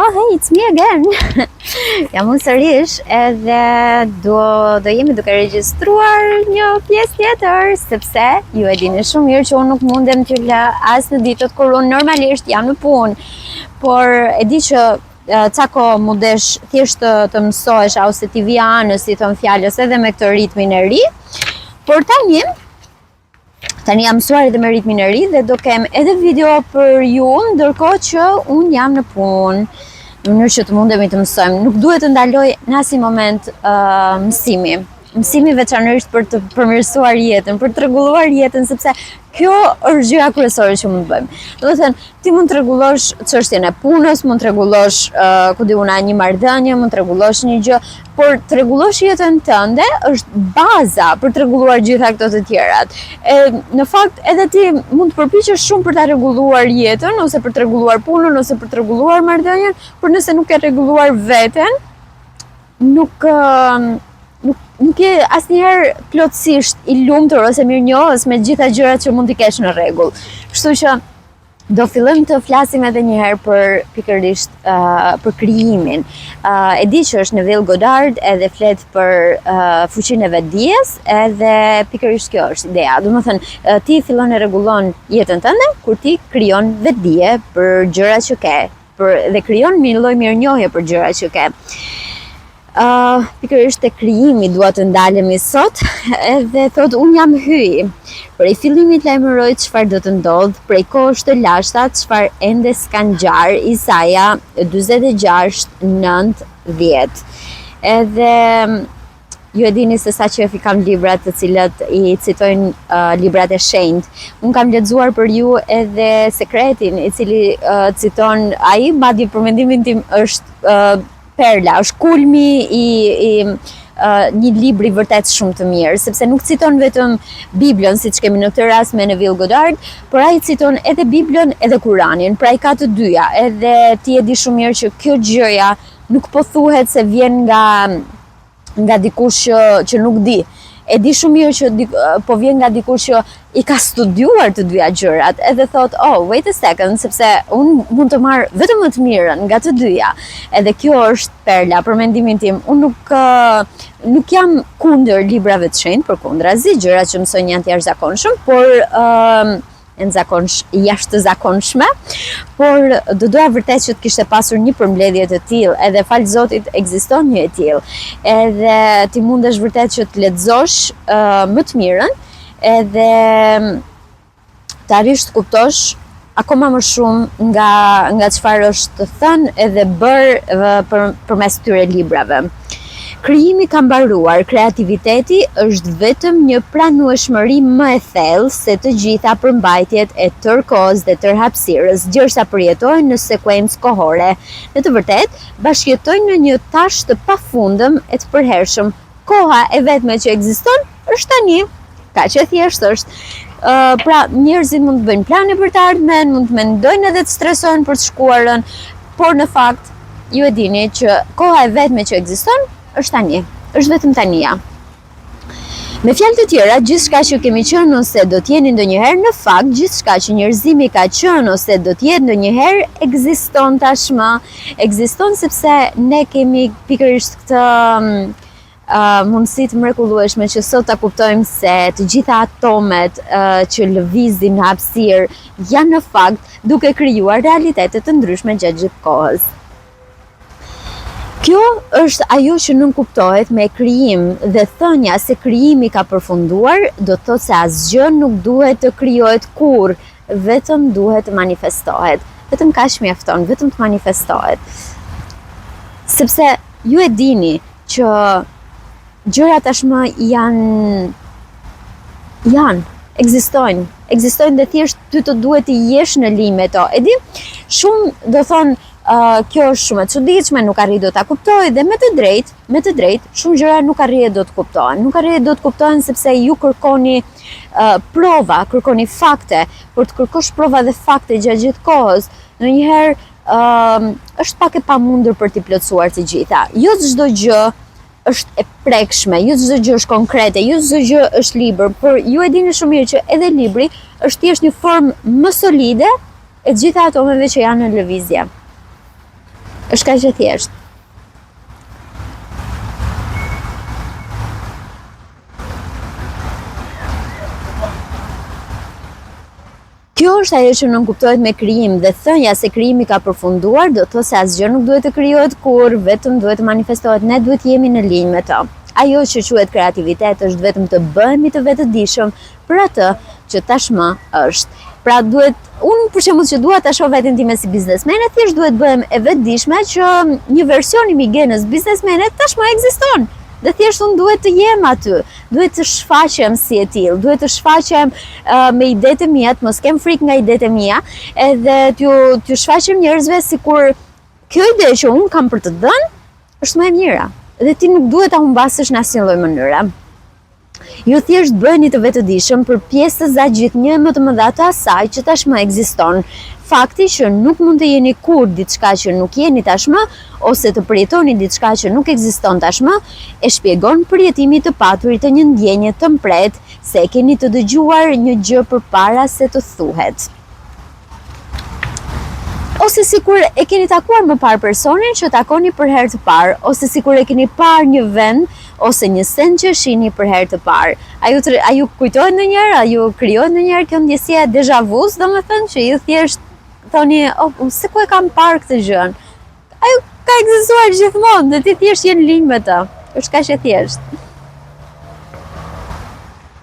Oh, hey, it's me again. Jam unë sërish edhe do jemi duke regjistruar një pjesë tjetër, sepse ju e dini shumë mirë që unë nuk mundem t'ju lë as në ditët kur unë normalisht jam në punë, por e di që ca kohë mu desh thjesht të mësohesh ose t'i vija anës, si thon fjalës, edhe me këtë ritmin e ri, por tani jam mësuar edhe me ritmin e ri dhe do kem edhe video për ju, ndërkohë që unë jam në punë, në mënyrë që të mundemi të mësojmë. Nuk duhet të ndaloj në asnjë moment mësimi veçanërisht për të përmirësuar jetën, për të rregulluar jetën, sepse kjo është gjëja kryesore që mund të bëjmë. Domethënë, ti mund të rregullosh çështjen e punës, mund të rregullosh një marrëdhënie, mund të rregullosh një gjë, por të rregullosh jetën tënde është baza për të rregulluar gjitha këto të tjerat. Në fakt, edhe ti mund të përpiqesh shumë për ta rregulluar jetën, ose për të rregulluar punën, ose për të rregulluar marrëdhënien, por nëse nuk e rregulluar veten, nuk je asnjëherë plotësisht i lumtur ose mirënjohës me gjitha gjërat që mund t'i kesh në rregull. Kështu që do fillojmë të flasim edhe një herë për pikërisht për krijimin. E di që është Neville Goddard edhe flet për fuqinë e vetdijes, edhe pikërisht kjo është ideja. Domethënë, ti fillon e rregullon jetën tënde kur ti krijon vetdije për gjërat që ke, dhe krijon një lloj mirënjohje për gjërat që ke. Pikërisht te krijimi dua të ndalemi sot, edhe thot unë jam hyj. Prej fillimit lajmëroj çfarë do të ndodh, prej kohësh të lashta çfarë ende s'ka ngjar, Isaia 46:9-10. Edhe ju e dini se sa që kam librat të cilët i citojnë librat e shenjtë. Unë kam lexuar për ju edhe Sekretin, i cili citon ai, madje për mendimin tim është perla, është kulmi i një libri vërtet shumë të mirë, sepse nuk citon vetëm Biblën, siç kemi në këtë rast me Neville Goddard, por ai citon edhe Biblën edhe Kuranin, pra i ka të dyja. Edhe ti e di shumë mirë që kjo gjëja nuk po thuhet se vjen nga dikush që nuk di. E di shumë mirë që po vjen nga dikush që i ka studiuar të dyja gjërat, edhe thot, oh, wait a second, sepse unë mund të marr vetëm më të mirën nga të dyja. Edhe kjo është perla, për mendimin tim. Unë nuk jam kundër librave të shenjtë, përkundrazi, gjërat që mësojnë janë të jashtëzakonshëm, por jashtëzakonshme, por do doja vërtet që të kishte pasur një përmbledhje të tillë, edhe fal Zotit ekziston një e tillë. Edhe ti mundesh vërtet që të lexosh më të mirën, edhe të arrish të kuptosh akoma më shumë nga çfarë është thënë edhe bërë përmes këtyre librave. Krijimi ka mbaruar, kreativiteti është vetëm një pranueshmëri më e thellë se të gjitha përmbajtjet e tërkohës dhe tërhapësirës, gjërsa përjetojnë në sekuencë kohore. Në të vërtetë, bashkëjetojnë në një tash të pafundëm e të përhershëm. Koha e vetme që ekziston është tani. Kaq e thjeshtë është. Pra, njerëzit mund të bëjnë plane për të ardhmen, mund të mendojnë edhe të stresojnë për të shkuarën, por në fakt, ju e dini që koha e vetme që ekziston është tani, është vetëm tania. Me fjalë të tjera, gjithçka që kemi qenë ose do të jeni ndonjëherë, në fakt gjithçka që njerëzimi ka qenë ose do të jetë ndonjëherë ekziston tashmë. Ekziston sepse ne kemi pikërisht këtë mundësi të mrekullueshme që sot ta kuptojmë se të gjitha atomet që lëvizin në hapësirë janë në fakt duke krijuar realitete të ndryshme gjatë gjithë kohës. Kjo është ajo që nuk kuptohet me krijim, dhe thënia se krijimi ka përfunduar do të thotë se asgjë nuk duhet të krijohet kurrë, vetëm duhet të manifestohet. Vetëm kaq mjafton, vetëm të manifestohet. Sepse ju e dini që gjërat tashmë ekzistojnë dhe thjesht ty të duhet të jesh në linjë me to. E di, shumë do thonë kjo është shumë e çuditshme, nuk arri do ta kuptoj, dhe me të drejtë, shumë gjëra nuk arri do të kuptohen. Nuk arri do të kuptohen sepse ju kërkoni prova, kërkoni fakte, por të kërkosh prova dhe fakte gjatë gjithë kohës, ndonjëherë është pak e pamundur për t'i plotësuar të gjitha. Jo çdo gjë është e prekshme, jo çdo gjë është konkrete, jo çdo gjë është libër, por ju e dini shumë mirë që edhe libri është thjesht një formë më solide e të gjitha atomeve që janë në lëvizje. Është kaq e thjeshtë. Kjo është ajo që nuk kuptohet me krijim dhe thënia se krijimi ka përfunduar do të thotë se asgjë nuk duhet të krijohet kur, vetëm duhet të manifestohet. Ne duhet jemi në linjë me të. Ajo që quhet kreativitet është vetëm të bëhemi të vetëdijshëm për atë që tashmë është. Pra unë për shembull që dua ta shoh veten time si biznesmene, thjesht duhet bëhem e vetëdijshme që një version i migenës biznesmene tashmë ekziston. Dhe thjesht unë duhet të jem aty, duhet të shfaqem si e tillë, duhet të shfaqem me idetë e mia, të mos kem frikë nga idetë e mia, edhe t'ju shfaqem njerëzve sikur kjo ide që unë kam për të dhënë është më e mira. Dhe ti nuk duhet ta humbasësh në asnjë lloj mënyre. Ju thjesht bëheni të vetëdijshëm për pjesë za gjithnjë më të mëdha të asaj që tashmë ekziston. Fakti që nuk mund të jeni kur diçka që nuk jeni tashmë, ose të përjetoni diçka që nuk ekziston tashmë, e shpjegon përjetimin të paturit të një ndjenje të mpret se e keni të dëgjuar një gjë përpara se të thuhet. Ose sikur e keni takuar më parë personin që takoni për herë të parë, ose sikur e keni parë një vend ose një send që shihni për herë të parë. A ju kujtohet ndonjëherë, a ju krijohet ndonjëherë kjo ndjesia e déjà vu, domethënë që ju thjesht thoni, se ku e kam parë këtë gjën? Ajo ka ekzistuar gjithmonë dhe ti thjesht je në linjë me të. Është kaq e thjeshtë.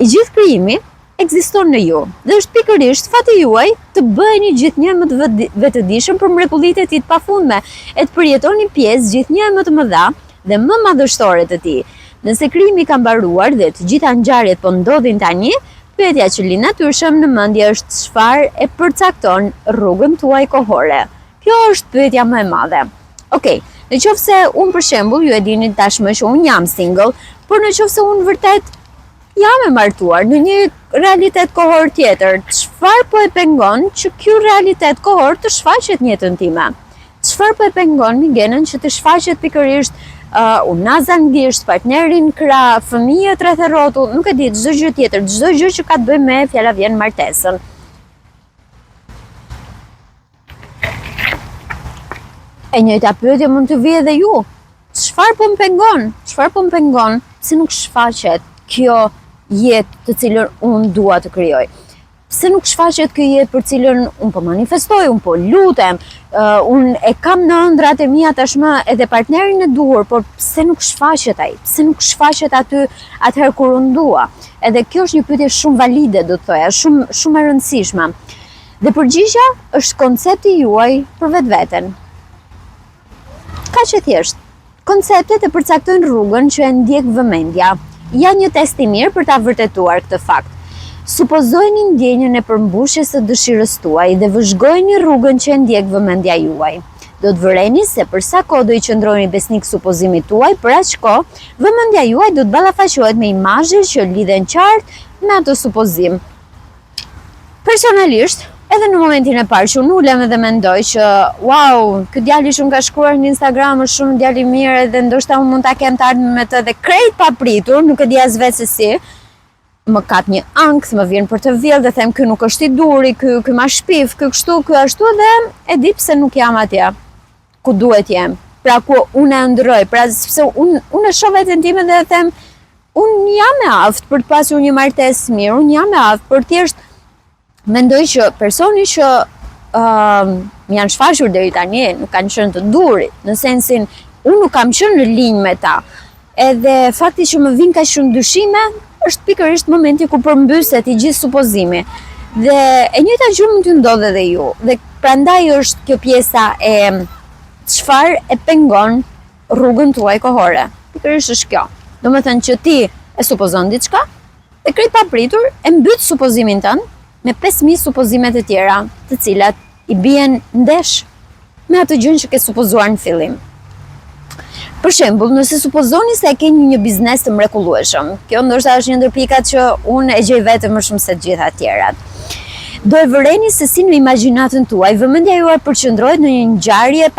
I gjithë krijimi ekziston në ju dhe është pikërisht fati juaj të bëheni gjithnjë më të vetëdijshëm për mrekullitë e tij të pafundme, e të përjetoni pjesë gjithnjë më të mëdha dhe më madhështore të tij. Nëse krijimi ka mbaruar dhe të gjitha ngjarjet po ndodhin tani, pyetja që lind natyrshëm në mendje është çfarë e përcakton rrugën tuaj kohore. Kjo është pyetja më e madhe. Okej, nëse unë për shembull, ju e dini tashmë që unë jam single, por nëse unë vërtet jam e martuar në një realitet kohor tjetër, çfarë po e pengon që ky realitet kohor të shfaqet në jetën time? Çfarë po e pengon migenën që të shfaqet pikërisht unaza anglisht, partnerin krah, fëmijët rreth e rrotull, nuk e di, çdo gjë tjetër, çdo gjë që ka të bëjë me fjala vjen martesën. E njëjta pyetje mund të vijë edhe ju. Çfarë po më pengon? Çfarë po më pengon se nuk shfaqet kjo jetë të cilën unë dua të krijoj? Se nuk shfaqet kjo jetë për cilën unë po manifestoj, unë po lutem, unë e kam në ëndrat e mia tashmë edhe partnerin e duhur, por pse nuk shfaqet ai? Pse nuk shfaqet aty atëherë kur unë dua? Edhe kjo është një pyetje shumë valide, do të thoja, shumë e rëndësishme. Dhe përgjigjja është koncepti juaj për vetveten. Kaq e thjesht. Konceptet e përcaktojnë rrugën që e ndjek vëmendja. Ja një test i mirë për ta vërtetuar këtë fakt. Supozojeni ndjenjën e përmbushjes së dëshirës tuaj dhe vëzhgojeni rrugën që e ndjek vëmendja juaj. Do të vëreni se për sa kohë do i qëndroni besnik supozimit tuaj, për aq kohë vëmendja juaj do të ballafaqohet me imazhe që lidhen qartë me atë supozim. Personalisht, edhe në momentin e parë që unë ulem dhe mendoj që wow, ky djali shumë ka shkruar në Instagram, është shumë djali i mirë dhe ndoshta unë mund ta kem të ardhmen me të dhe krejt papritur, nuk e di as vetë se si. Më kap një ankth, më vjen për të vjellë dhe them ky nuk është i duri, ky ma shpif, ky kështu, ky ashtu dhe e di pse nuk jam atje ku duhet jem. Pra ku unë e ndroj, pra sepse unë e shoh veten time dhe them unë jam e aftë për të pasur një martesë mirë, unë jam e aftë për thjesht mendoj që personi që më janë shfaqur deri tani nuk kanë qenë të duri, në sensin unë nuk kam qenë në linjë me ta. Edhe fakti që më vin kaq shumë dyshime është pikërisht momenti ku përmbyset i gjithë supozimi. Dhe e njëjta gjë mund t'ju ndodhë edhe ju. Dhe prandaj është kjo pjesa e çfarë e pengon rrugën tuaj kohore. Pikërisht është kjo. Domethënë që ti e supozon diçka dhe krejt papritur e mbyt supozimin tënd me 5000 supozime të tjera, të cilat i bien ndesh me atë gjën që ke supozuar në fillim. Për shembull, nëse supozoni se e keni një biznes të mrekullueshëm, kjo ndoshta është një ndër pikat që unë e gjej vetëm më shumë se të gjitha tjerat. Do e vëreni se si në imagjinatën tuaj, vëmendja juaj përqendrohet në një ngjarje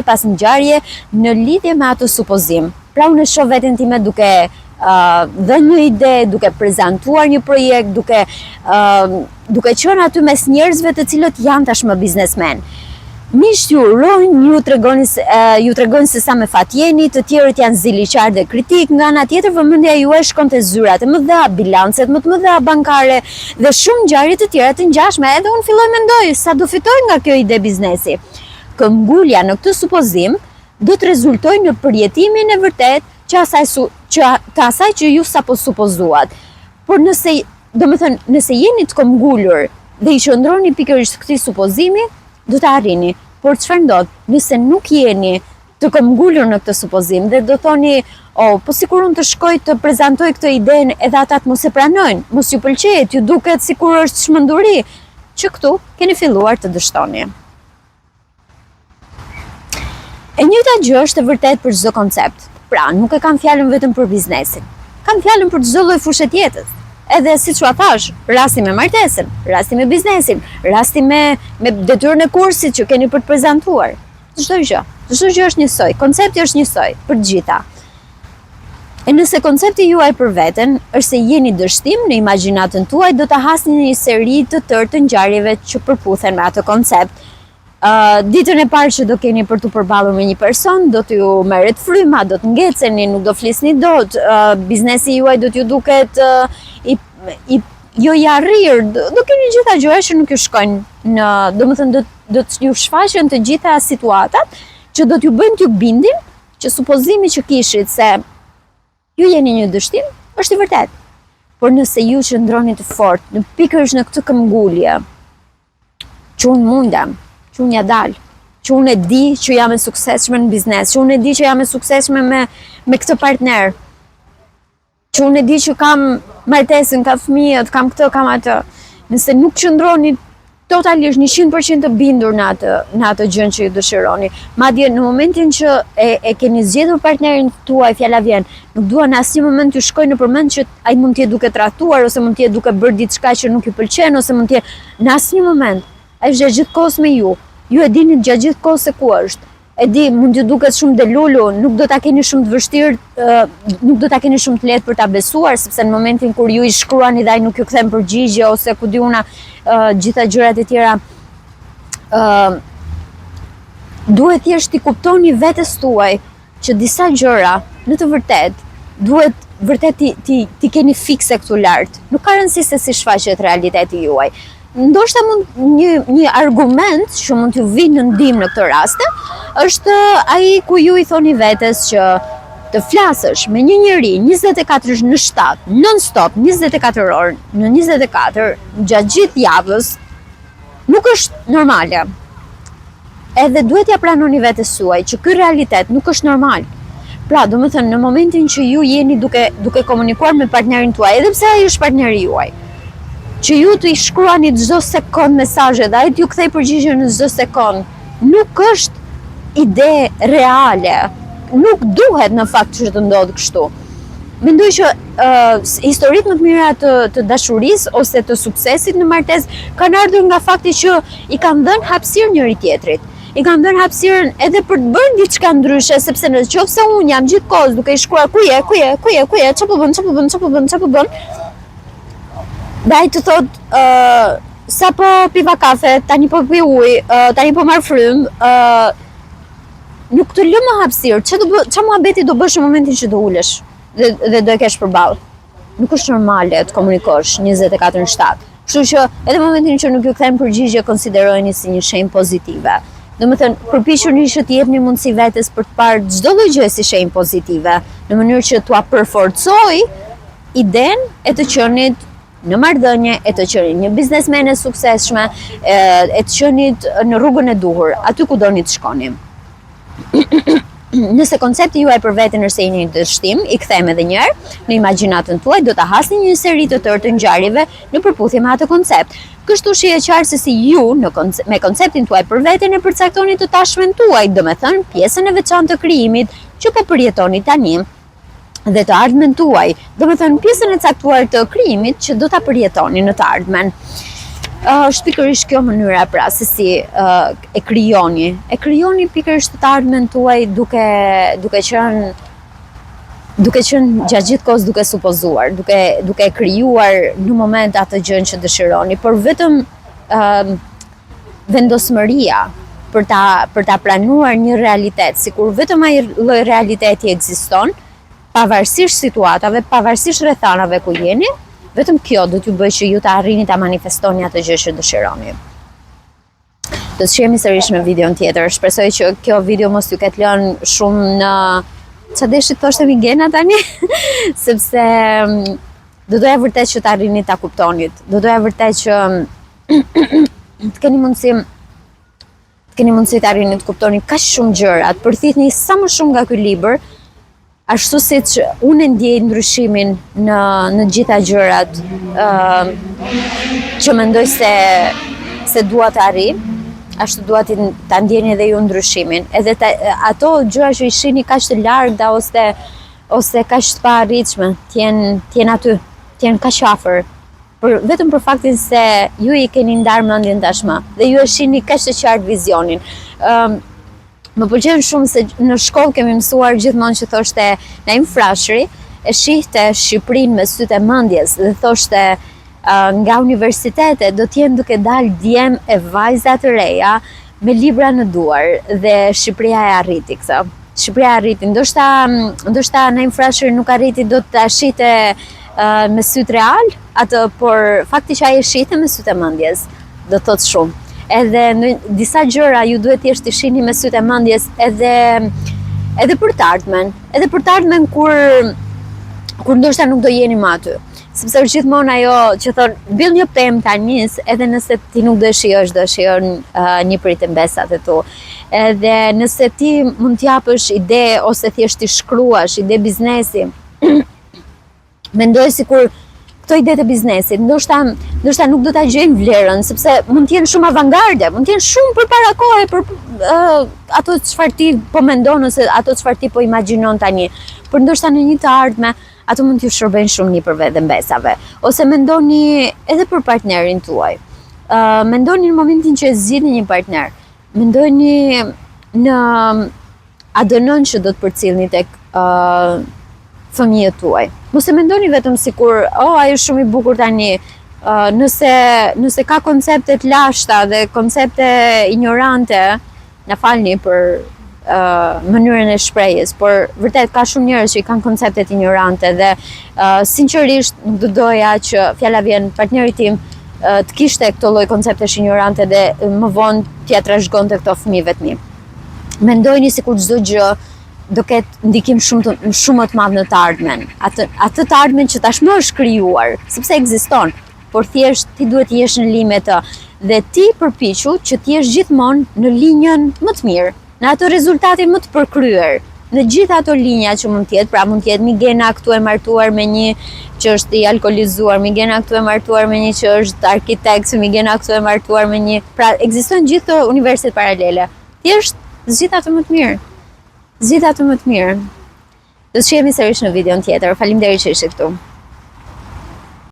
pas ngjarje në lidhje me atë supozim. Pra unë e shoh veten time duke dhënë një ide, duke prezantuar një projekt, duke qenë aty mes njerëzve të cilët janë tashmë biznesmen. Miqt ju urojnë, ju tregojnë se sa me fat jeni, të tjerët janë ziliqar dhe kritik, nga ana tjetër vëmendja juaj shkon te zyrat e mëdha, bilancet më të mëdha bankare dhe shumë ngjarje të tjera të ngjashme. Edhe unë filloj mendoj sa do fitoj nga kjo ide biznesi. Këmbgulja në këtë supozim do të rezultojë në përjetimin e vërtet të asaj që ju sapo supozuat. Por nëse jeni të këmbgulur dhe i qëndroni pikërisht këtij supozimi, do të arrini. Por çfarë ndodh? Nëse nuk jeni të këmbgulur në këtë supozim dhe do thoni, po sikur unë të shkoj të prezantoj këtë idenë edhe ata mos e pranojnë, mos ju pëlqejë, ju duket sikur është çmenduri, që këtu keni filluar të dështoni. E njëjta gjë është e vërtetë për çdo koncept. Pra, nuk e kam fjalën vetëm për biznesin. Kam fjalën për çdo lloj fushe tjetër. Edhe siç ua thash, rasti me martesën, rasti me biznesin, rasti me detyrën e kursit që keni për të prezantuar. Çdo gjë është njësoj, koncepti është njësoj për të gjitha. E nëse koncepti juaj për veten është se jeni dështim në imagjinatën tuaj, do ta hasni një seri të tërë të ngjarjeve që përputhen me atë koncept. Ditën e parë që do keni për të përballur me një person, do t'ju merret fryma, do të ngeceni, nuk do flisni dot, biznesi juaj do t'ju duket jo i arrir, do keni gjitha gjëra që nuk ju shkojnë domethënë do t'ju shfaqen të gjitha situatat që do t'ju bëjnë t'ju bindin që supozimi që kishit se ju jeni një dështim është i vërtet. Por nëse ju qëndroni të fortë në pikërisht në këtë këmbgulje, që unë mundem, që unë ja dal, që unë e di që jam e suksesshme në biznes, që unë e di që jam e suksesshme me këtë partner, që unë e di që kam martesën, kam fëmijët, kam këtë, kam atë. Nëse nuk qëndroni totalisht 100% të bindur në atë gjën që ju dëshironi, madje në momentin që e keni zgjedhur partnerin tuaj, fjala vjen, nuk dua në asnjë moment ju shkoj në përmend që ai mund të jetë duke tradhtuar ose mund të jetë duke bërë diçka që nuk ju pëlqen ose mund të jetë në asnjë moment. Ai është gjatë gjithë kohës me ju. Ju e dini gjatë gjithë kohës se ku është. E di, mund t'ju duket shumë delulu, nuk do ta keni shumë të vështirë, nuk do ta keni shumë të lehtë për ta besuar, sepse në momentin kur ju i shkruani dhe ai nuk ju kthen përgjigje ose ku di una gjitha gjërat e tjera, duhet thjesht t'i kuptoni vetes tuaj që disa gjëra në të vërtetë duhet vërtet ti keni fikse këtu lart. Nuk ka rëndësi se si shfaqet realiteti juaj. Ndoshta një argument që mund t'ju vinë në ndihmë në këtë rast është ai ku ju i thoni vetes që të flasësh me një njeri 24 në 7, non-stop, 24 orë në 24 gjatë gjithë javës nuk është normale. Edhe duhet ja pranoni vetes suaj që ky realitet nuk është normal. Pra, domethënë në momentin që ju jeni duke komunikuar me partnerin tuaj, edhe pse ai është partneri juaj, që ju të i shkruani çdo sekond mesazhe dhe ai t'ju kthej përgjigje në çdo sekond, nuk është ide reale. Nuk duhet në fakt që të ndodhë kështu. Mendoj që historitë më të mira të dashurisë ose të suksesit në martesë kanë ardhur nga fakti që i kanë dhënë hapësirë njëri tjetrit. I kanë dhënë hapësirën edhe për të bërë diçka ndryshe, sepse nëse unë jam gjithkohës duke i shkruar ku je, çfarë po bën, dhe ai të thot, sa po piva kafe, tani po pi ujë, tani po marr frymë, nuk të lë më hapësirë. Ç'a muhabeti do bësh në momentin që do ulesh dhe do e kesh përballë? Nuk është normale të komunikosh 24/7. Kështu që edhe në momentin që nuk ju kthen përgjigje, konsiderojeni si një shenjë pozitive. Domethënë, përpiquni që të jepni mundësi vetes për të parë çdo lloj gjë si shenjë pozitive, në mënyrë që t'ua përforcoj idenë e të qenit në marrëdhënie, e të qenit një biznesmene suksesshme, e të qenit në rrugën e duhur, aty ku doni të shkoni. Nëse koncepti juaj për veten është se jeni një dështim, i kthem edhe një herë në imagjinatën tuaj, do ta hasni një seri të tërë të ngjarjeve në përputhje me atë koncept. Kështu shihet qartë se si ju me konceptin tuaj për veten e përcaktoni të tashmen tuaj, domethënë pjesën e veçantë të krijimit që po përjetoni tani dhe të ardhmen tuaj, domethënë pjesën e caktuar të krijimit që do ta përjetoni në të ardhmen. Është pikërisht kjo mënyra pra se si e krijoni pikërisht të ardhmen tuaj duke qenë gjatë gjithë kohës duke supozuar, duke krijuar në moment atë gjën që dëshironi, por vetëm vendosmëria për ta pranuar një realitet, sikur vetëm ai lloj realiteti ekziston, pavarësisht situatave, pavarësisht rrethanave ku jeni, vetëm kjo do t'ju bëjë që ju të arrini ta manifestoni atë gjë që dëshironi. Do të shihemi sërish në videon tjetër. Shpresoj që kjo video mos ju ketë lënë shumë në çfarë deshit thoshte Migena tani, sepse do doja vërtet që të arrini ta kuptonit. Do doja vërtet që të keni mundësi të arrini të kuptoni kaq shumë gjëra, të përthithni sa më shumë nga ky libër, ashtu siç unë ndjej ndryshimin në gjitha gjërat që mendoj se dua të arri, ashtu dua ta ndjeni edhe ju ndryshimin. Edhe ato gjëra që i shihni kaq të largëta ose kaq të paarritshme, t'jen aty, t'jen kaq afër. Vetëm për faktin se ju i keni ndarë mendjen tashmë dhe ju e shihni kaq të qartë vizionin. Më pëlqen shumë se në shkollë kemi mësuar gjithmonë që thoshte Naim Frashëri e shihte Shqipërinë me sytë e mendjes dhe thoshte nga universitetet do t'jenë duke dalë djem e vajza të reja me libra në duar dhe Shqipëria e arriti këtë. Shqipëria e arriti, ndoshta Naim Frashëri nuk arriti do ta shihte me sytë real atë, por fakti që ai e shihte me sytë e mendjes do thotë shumë. Edhe në disa gjëra ju duhet thjesht t'i shihni me sytë e mendjes edhe për të ardhmen, kur ndoshta nuk do jeni më aty. Sepse është gjithmonë ajo që thon mbyll një pemë ta nis, edhe nëse ti nuk do e shijosh, do e shijon një prit e mbesat e tu. Edhe nëse ti mund t'japësh ide ose thjesht t'i shkruash ide biznesi, mendoj sikur këto ide të biznesit, ndoshta nuk do ta gjejnë vlerën, sepse mund të jenë shumë avangarde, mund të jenë shumë përpara kohë për ato çfarë ti po mendon ose ato çfarë ti po imagjinon tani. Por ndoshta në një të ardhme ato mund t'ju shërbejnë shumë një për vetë mbesave. Ose mendoni edhe për partnerin tuaj. Mendoni në momentin që e zgjidhni një partner. Mendoni në a dënon që do të përcjellni tek fëmijët tuaj. Mos e mendoni vetëm sikur, ai është shumë i bukur tani. Nëse ka koncepte të lashta dhe koncepte ignorante, na falni për mënyrën e shprehjes, por vërtet ka shumë njerëz që i kanë konceptet ignorante dhe sinqerisht nuk do doja që fjala vjen partneri tim të kishte këto lloj konceptesh ignorante dhe më vonë t'ia trashëgonte këto fëmijëve të mi. Mendojini sikur çdo gjë do ketë ndikim shumë më të madh në të ardhmen. Atë të ardhmen që tashmë është krijuar, sepse ekziston, por thjesht ti duhet të jesh në limit të dhe ti përpiqu që të jesh gjithmonë në linjën më të mirë, në atë rezultatin më të përkryer, në gjitha ato linja që mund të jetë, pra mund të jetë Migena këtu e martuar me një që është i alkoolizuar, Migena këtu e martuar me një që është arkitekt, Migena këtu e martuar me një, pra ekzistojnë gjithë universitet paralele. Thjesht zgjidh atë më të mirë. Zgjidh atë më të mirë. Do të shihemi sërish në videon tjetër. Faleminderit që ishit këtu.